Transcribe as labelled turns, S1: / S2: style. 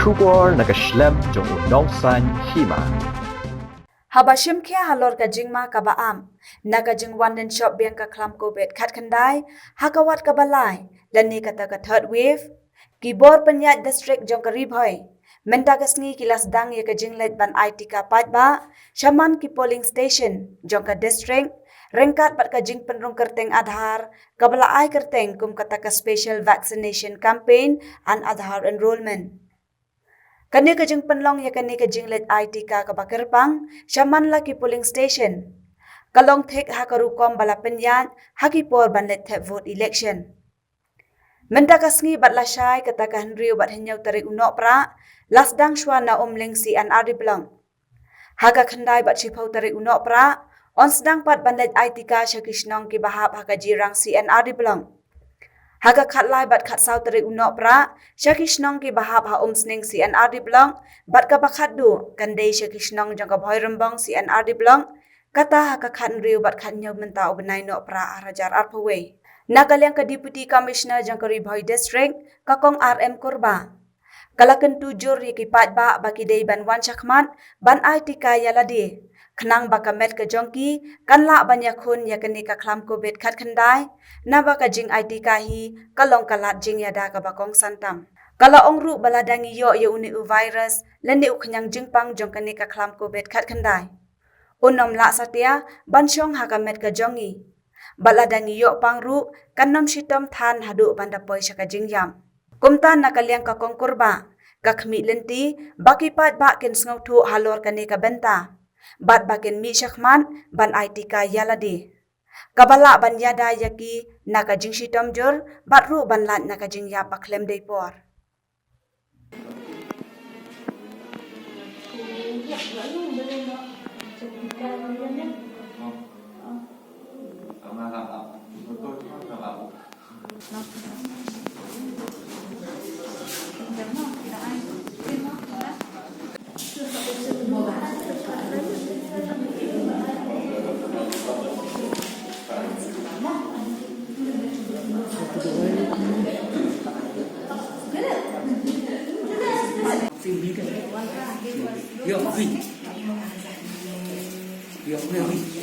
S1: Shubor nakaslem jong udongsan hima.
S2: Habashim kia halor ka jingma ka baam. Naga jing wanden shop biang ka klam COVID kat kandai. Hakawat ka balai. Lani kata ka third wave. Kibor penyat district jong ka ribhoy. Menta ka sngi kilas dang ya ka jinglet ban IT ka pat ba. Shaman ki polling station jong ka district. Rengkat pat ka jing penrung kerteng Aadhaar. Kabala ai kerteng kum kata ka special vaccination campaign and Aadhaar enrollment. Kani ka jing penlong ya kani ka jing let IT ka bakirpang shaman la ki polling station. Kalong thek ha karukom bala penyan ha ki por ban let the vote election. Menta ka sngi bat la shai kata ka henriu bat henyau tarik unok pra lasdang shwa na omling si an adiblang. Ha ka khandai bat shipau tarik unok pra on sedang pat ban let IT ka shakishnong ki bahap ha ka jirang si an adiblang. Haga khat lai bat khat sau tarik unok pra shakishnong ki bahap ha umsning si an adiblang bat ka bakhat du kandei shakishnong jang ka bhoi rembang si an adiblang kata ha ka khat riu bat khat nyau menta ubenai nok pra arajar arpawei nakalyang ka deputy commissioner jang ka ribhoi district ka kong RM kurba kalakan tujur ki pat ba baki dei ban wan chakmat ban IT ka yaladi Kenang baka met ke jongki kan la banyak khun ya keni ka klam COVID khat khandai na baka jing IT kahi kalong kalat jing yada ka bakong santam kala ongru baladangi yo ya uni virus leni ukhyang jingpang jong keni ka klam COVID khat khandai unom la satya banshong ha ka met ka jongi baladangi yo pangru kanom shitom than hadu bandapoi shaka jingyam kumta nakalyang ka kong kurba kakhmi lenti baki pat ba kin sngaw thu halor keni ka benta bat bakin mi shakman ban IT ka yaladi kabala ban yada yaki naka jing shitom jor bat ru ban lat naka jing ya paklem dei por
S3: Yo, Vin. Yo, Vin.